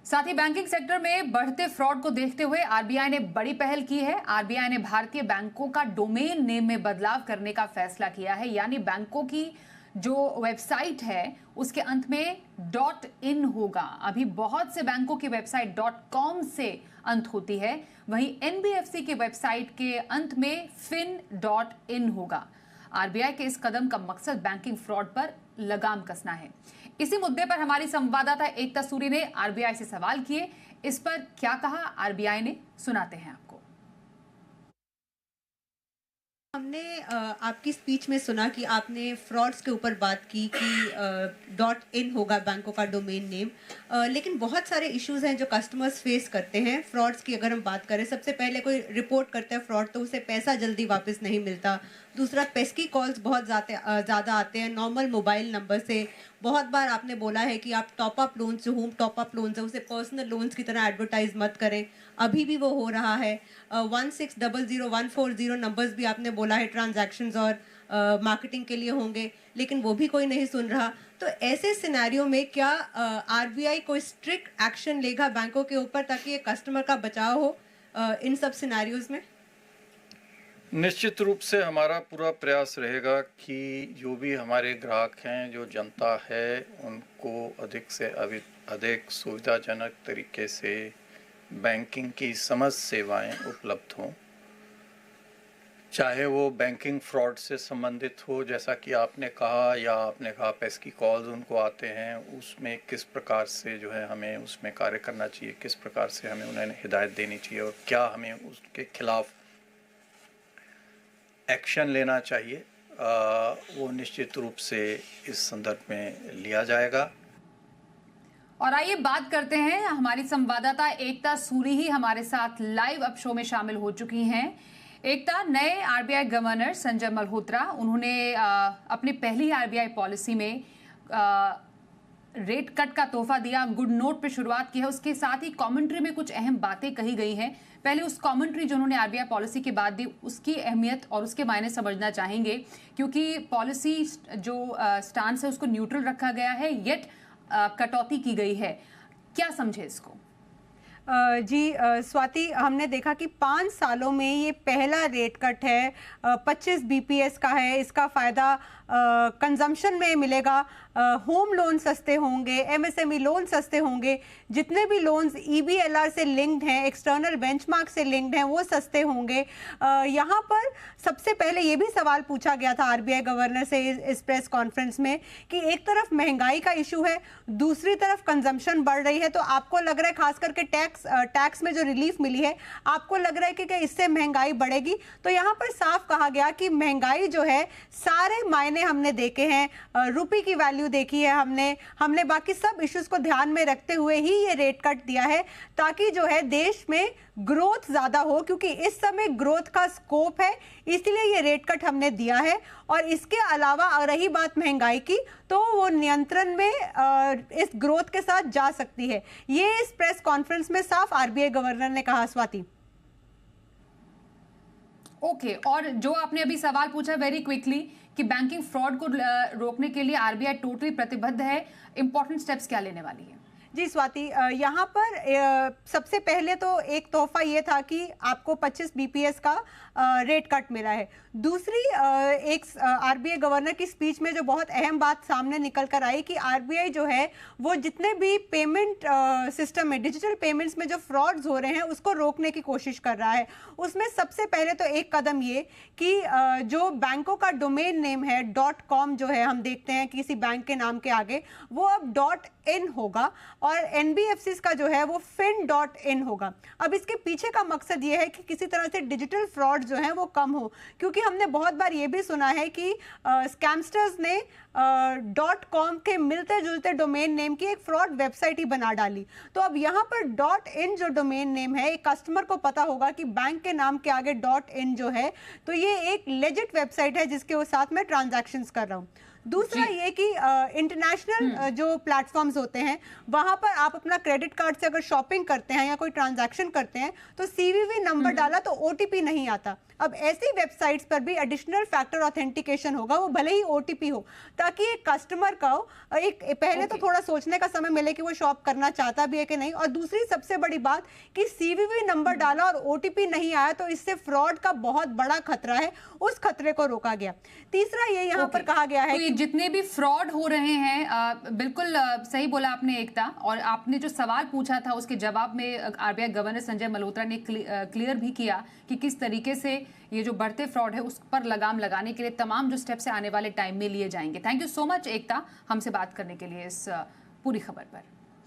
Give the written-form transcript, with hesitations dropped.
साथ ही banking sector में बढ़ते फ्रॉड को देखते हुए आरबीआई ने बड़ी पहल की है। आरबीआई ने भारतीय बैंकों का डोमेन नेम में बदलाव करने का फैसला किया है, यानी बैंकों की जो वेबसाइट है उसके अंत में .in होगा। अभी बहुत से बैंकों की वेबसाइट .com से अंत होती है, वहीं एनबीएफसी की वेबसाइट के अंत में fin.in होगा। आरबीआई के इस कदम का मकसद बैंकिंग फ्रॉड पर लगाम कसना है। इसी मुद्दे पर हमारी संवाददाता एकता सूरी ने आरबीआई से सवाल किए। इस पर क्या कहा आरबीआई ने, सुनाते हैं आपको। हमने आपकी स्पीच में सुना कि आपने फ्रॉड्स के ऊपर बात की कि .in होगा बैंकों का डोमेन नेम, लेकिन बहुत सारे इश्यूज हैं जो कस्टमर्स फेस करते हैं फ्रॉड्स की। अगर हम बात करें, सबसे पहले कोई रिपोर्ट करता है फ्रॉड तो उसे पैसा जल्दी वापस नहीं मिलता। दूसरा, पेस्की कॉल्स बहुत ज़्यादा आते हैं नॉर्मल मोबाइल नंबर से। बहुत बार आपने बोला है कि आप टॉपअप लोन्स, जो होम टॉपअप लोन्स है उसे पर्सनल लोन्स की तरह एडवर्टाइज मत करें, अभी भी वो हो रहा है। 1600-140 नंबर्स भी आपने बोला है ट्रांजैक्शंस और मार्केटिंग के लिए होंगे, लेकिन वो भी कोई नहीं सुन रहा। तो ऐसे सिनेरियो में क्या आरबीआई कोई स्ट्रिक्ट एक्शन लेगा बैंकों के ऊपर ताकि ये कस्टमर का बचाव हो इन सब सिनेरियोज में? निश्चित रूप से हमारा पूरा प्रयास रहेगा कि जो भी हमारे ग्राहक हैं, जो जनता है, उनको अधिक से अधिक सुविधाजनक तरीके से बैंकिंग की समस्त सेवाएं उपलब्ध हों। चाहे वो बैंकिंग फ्रॉड से संबंधित हो, जैसा कि आपने कहा, या आपने कहा पेस्की कॉल्स उनको आते हैं, उसमें किस प्रकार से जो है हमें उसमें कार्य करना चाहिए, किस प्रकार से हमें उन्हें हिदायत देनी चाहिए और क्या हमें उसके खिलाफ एक्शन लेना चाहिए, वो निश्चित रूप से इस संदर्भ में लिया जाएगा। और आइए बात करते हैं, हमारी संवाददाता एकता सूरी ही हमारे साथ लाइव अब शो में शामिल हो चुकी हैं। एकता, नए आरबीआई गवर्नर संजय मल्होत्रा, उन्होंने अपनी पहली आरबीआई पॉलिसी में रेट कट का तोहफा दिया, गुड नोट पे शुरुआत की है। उसके साथ ही कमेंट्री में कुछ अहम बातें कही गई हैं। पहले उस कमेंट्री जो उन्होंने आरबीआई पॉलिसी के बाद दी उसकी अहमियत और उसके मायने समझना चाहेंगे, क्योंकि पॉलिसी जो स्टांस है उसको न्यूट्रल रखा गया है, येट कटौती की गई है। क्या समझे इसको? जी स्वाति, हमने देखा कि 5 सालों में ये पहला रेट कट है, 25 बीपीएस का है। इसका फ़ायदा कंजम्पशन में मिलेगा, होम लोन सस्ते होंगे, एमएसएमई लोन सस्ते होंगे, जितने भी लोन्स ईबीएलआर से लिंक्ड हैं, एक्सटर्नल बेंचमार्क से लिंक्ड हैं, वो सस्ते होंगे। यहाँ पर सबसे पहले ये भी सवाल पूछा गया था आरबीआई गवर्नर से इस प्रेस कॉन्फ्रेंस में कि एक तरफ महंगाई का इशू है, दूसरी तरफ कंजम्पशन बढ़ रही है, तो आपको लग रहा है खास करके टैक्स में जो रिलीफ मिली है, आपको लग रहा है कि इससे महंगाई बढ़ेगी? तो यहाँ पर साफ कहा गया कि महंगाई जो है, सारे मायने हमने देखे हैं, रुपये की वैल्यू देखी है हमने बाकी सब इश्यूज को ध्यान में रखते हुए ही ये रेट कट दिया है, ताकि जो है देश में ग्रोथ ज्यादा हो, क्योंकि इस समय ग्रोथ का स्कोप है, इसलिए ये रेट कट हमने दिया है। और इसके अलावा रही बात महंगाई की, तो वो नियंत्रण में इस ग्रोथ के साथ जा सकती है, ये इस प्रेस कॉन्फ्रेंस में साफ आरबीआई गवर्नर ने कहा। स्वाति, ओके, और जो आपने अभी सवाल पूछा वेरी क्विकली कि बैंकिंग फ्रॉड को रोकने के लिए आरबीआई टोटली प्रतिबद्ध है, इंपॉर्टेंट स्टेप्स क्या लेने वाली है? जी स्वाति, यहाँ पर सबसे पहले तो एक तोहफा ये था कि आपको 25 बीपीएस का रेट कट मिला है। दूसरी एक आरबीआई गवर्नर की स्पीच में जो बहुत अहम बात सामने निकल कर आई कि आरबीआई जो है वो जितने भी पेमेंट सिस्टम में, डिजिटल पेमेंट्स में जो फ्रॉड्स हो रहे हैं उसको रोकने की कोशिश कर रहा है। उसमें सबसे पहले तो एक कदम ये कि जो बैंकों का डोमेन नेम है .com जो है, हम देखते हैं किसी बैंक के नाम के आगे, वो अब .in होगा और एनबीएफसीज का जो है वो fin.in होगा। अब इसके पीछे का मकसद ये है कि किसी तरह से डिजिटल फ्रॉड जो है वो कम हो, क्योंकि हमने बहुत बार ये भी सुना है कि स्कैमस्टर्स ने .com के मिलते जुलते डोमेन नेम की एक फ्रॉड वेबसाइट ही बना डाली। तो अब यहाँ पर .in जो डोमेन नेम है, एक कस्टमर को पता होगा कि बैंक के नाम के आगे .in जो है, तो ये एक लेजिट वेबसाइट है जिसके साथ मैं ट्रांजैक्शंस कर रहा हूँ। दूसरा ये कि इंटरनेशनल जो प्लेटफॉर्म्स होते हैं वहां पर आप अपना क्रेडिट कार्ड से अगर शॉपिंग करते हैं या कोई ट्रांजैक्शन करते हैं तो सीवीवी नंबर डाला तो ओटीपी नहीं आता। अब ऐसी वेबसाइट्स पर भी एडिशनल फैक्टर ऑथेंटिकेशन होगा, वो भले ही ओटीपी हो, ताकि एक कस्टमर का एक पहले तो थोड़ा सोचने का समय मिले कि वो शॉप करना चाहता भी है कि नहीं। और दूसरी सबसे बड़ी बात कि सीवीवी नंबर डाला और ओटीपी नहीं आया तो इससे फ्रॉड का बहुत बड़ा खतरा है, उस खतरे को रोका गया। तीसरा ये यहाँ पर कहा गया है तो ये जितने भी फ्रॉड हो रहे हैं, बिल्कुल सही बोला आपने एकता, और आपने जो सवाल पूछा था उसके जवाब में आरबीआई गवर्नर संजय मल्होत्रा ने क्लियर भी किया कि किस तरीके से ये जो बढ़ते फ्रॉड है उस पर लगाम लगाने के लिए तमाम जो स्टेप्स आने वाले टाइम में लिए जाएंगे। थैंक यू सो मच एकता, हमसे बात करने के लिए इस पूरी खबर पर।